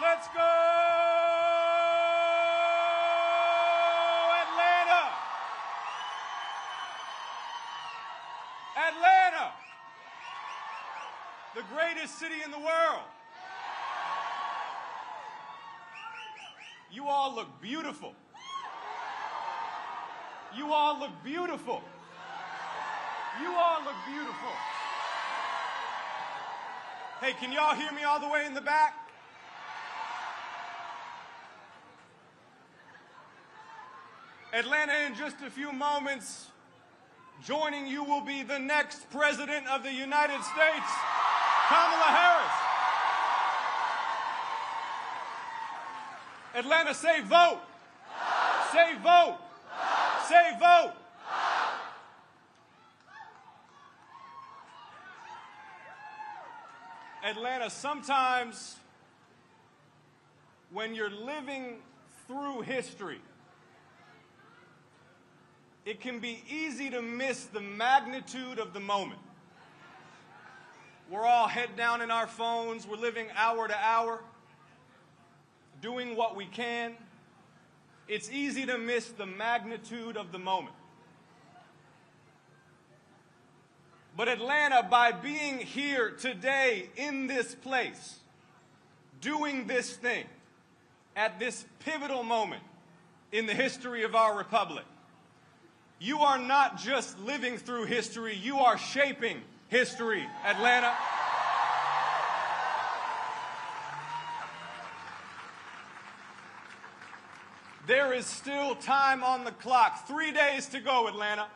Let's go, Atlanta! Atlanta, the greatest city in the world. You all look beautiful. You all look beautiful. You all look beautiful. Hey, can y'all hear me all the way in the back? Atlanta, in just a few moments, joining you will be the next President of the United States, Kamala Harris. Atlanta, say vote. Say vote. Say vote. Atlanta, sometimes when you're living through history, it can be easy to miss the magnitude of the moment. We're all head down in our phones, we're living hour to hour, doing what we can. It's easy to miss the magnitude of the moment. But Atlanta, by being here today in this place, doing this thing, at this pivotal moment in the history of our republic, you are not just living through history, you are shaping history, Atlanta. There is still time on the clock. 3 days to go, Atlanta.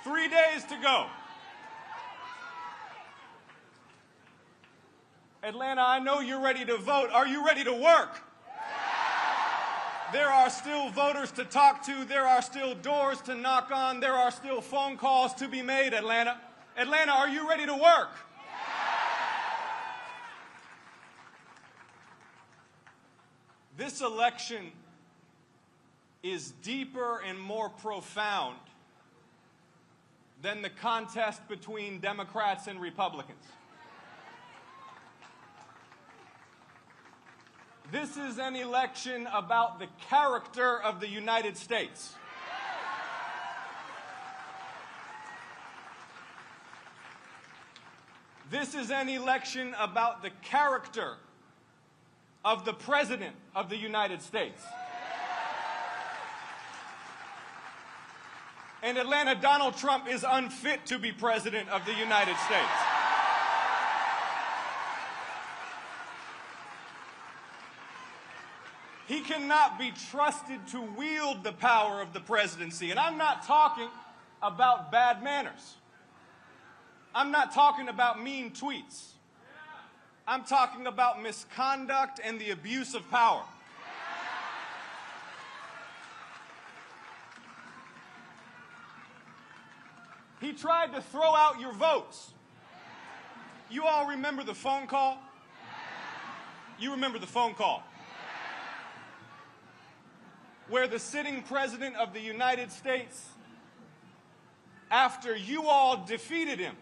3 days to go. Atlanta, I know you're ready to vote. Are you ready to work? There are still voters to talk to. There are still doors to knock on. There are still phone calls to be made, Atlanta. Atlanta, are you ready to work? This election is deeper and more profound than the contest between Democrats and Republicans. This is an election about the character of the United States. This is an election about the character of the President of the United States. And Atlanta, Donald Trump is unfit to be President of the United States. He cannot be trusted to wield the power of the presidency. And I'm not talking about bad manners. I'm not talking about mean tweets. I'm talking about misconduct and the abuse of power. He tried to throw out your votes. You all remember the phone call? You remember the phone call where the sitting President of the United States, after you all defeated him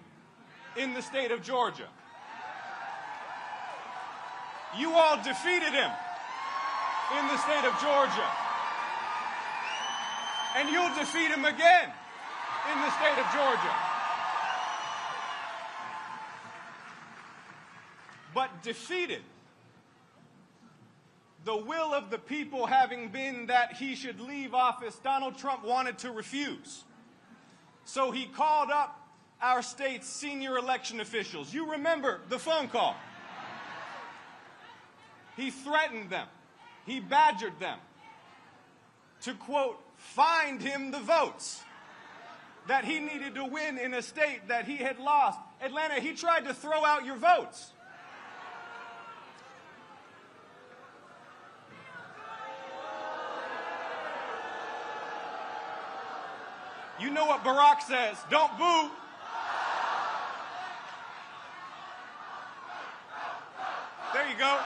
in the state of Georgia, you all defeated him in the state of Georgia, and you'll defeat him again in the state of Georgia. But defeated, the will of the people having been that he should leave office, Donald Trump wanted to refuse. So he called up our state's senior election officials. You remember the phone call. He threatened them. He badgered them to, quote, find him the votes that he needed to win in a state that he had lost. Atlanta, he tried to throw out your votes. You know what Barack says, don't boo. There you go.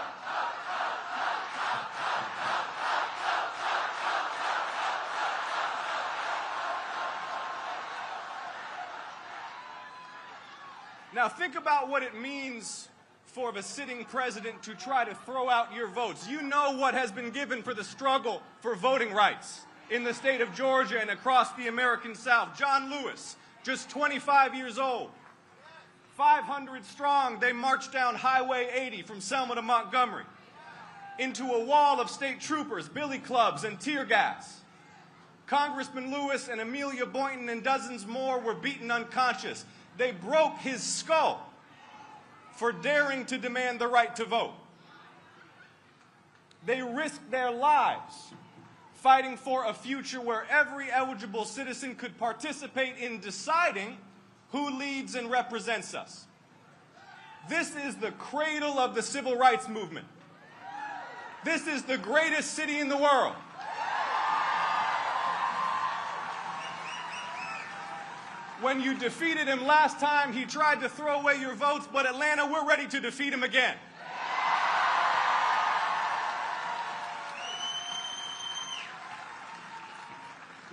Now think about what it means for the sitting president to try to throw out your votes. You know what has been given for the struggle for voting rights in the state of Georgia and across the American South. John Lewis, just 25 years old. 500 strong, they marched down Highway 80 from Selma to Montgomery into a wall of state troopers, billy clubs, and tear gas. Congressman Lewis and Amelia Boynton and dozens more were beaten unconscious. They broke his skull for daring to demand the right to vote. They risked their lives fighting for a future where every eligible citizen could participate in deciding who leads and represents us. This is the cradle of the civil rights movement. This is the greatest city in the world. When you defeated him last time, he tried to throw away your votes, but Atlanta, we're ready to defeat him again.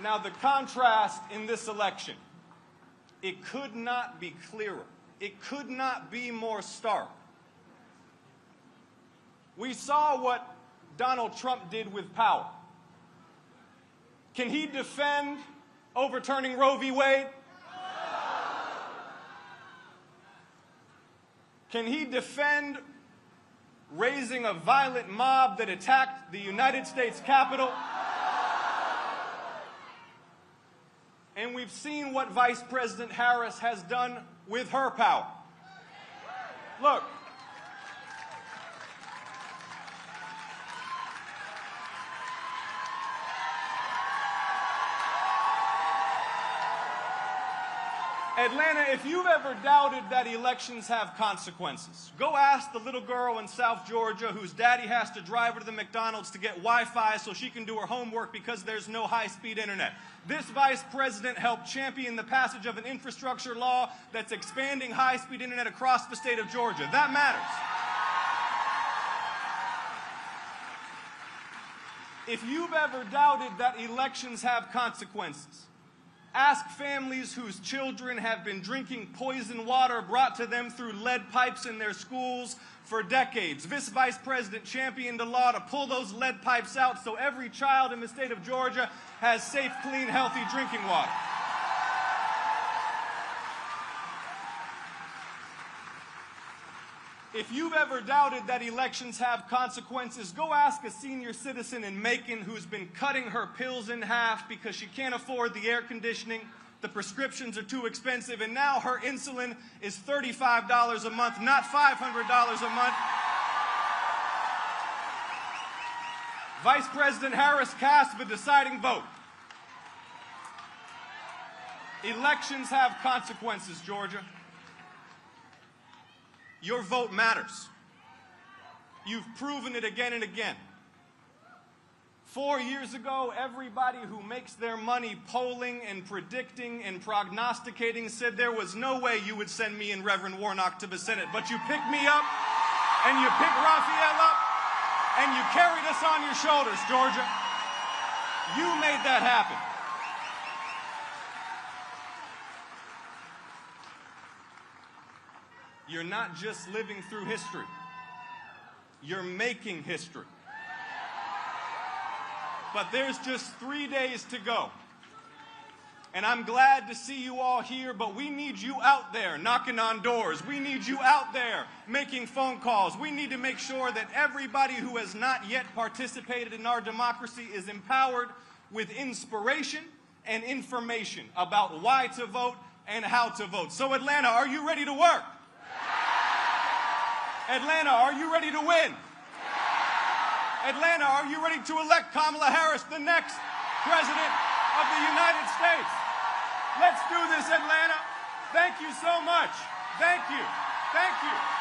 Now, the contrast in this election, it could not be clearer. It could not be more stark. We saw what Donald Trump did with power. Can he defend overturning Roe v. Wade? Can he defend raising a violent mob that attacked the United States Capitol? And we've seen what Vice President Harris has done with her power. Look, Atlanta, if you've ever doubted that elections have consequences, go ask the little girl in South Georgia whose daddy has to drive her to the McDonald's to get Wi-Fi so she can do her homework because there's no high-speed internet. This vice president helped champion the passage of an infrastructure law that's expanding high-speed internet across the state of Georgia. That matters. If you've ever doubted that elections have consequences, ask families whose children have been drinking poison water brought to them through lead pipes in their schools for decades. This vice president championed a law to pull those lead pipes out so every child in the state of Georgia has safe, clean, healthy drinking water. If you've ever doubted that elections have consequences, go ask a senior citizen in Macon who's been cutting her pills in half because she can't afford the air conditioning, the prescriptions are too expensive, and now her insulin is $35 a month, not $500 a month. Vice President Harris cast the deciding vote. Elections have consequences, Georgia. Your vote matters. You've proven it again and again. 4 years ago, everybody who makes their money polling and predicting and prognosticating said there was no way you would send me and Reverend Warnock to the Senate. But you picked me up, and you picked Raphael up, and you carried us on your shoulders, Georgia. You made that happen. You're not just living through history. You're making history. But there's just 3 days to go. And I'm glad to see you all here, but we need you out there knocking on doors. We need you out there making phone calls. We need to make sure that everybody who has not yet participated in our democracy is empowered with inspiration and information about why to vote and how to vote. So Atlanta, are you ready to work? Atlanta, are you ready to win? Atlanta, are you ready to elect Kamala Harris, the next President of the United States? Let's do this, Atlanta. Thank you so much. Thank you. Thank you.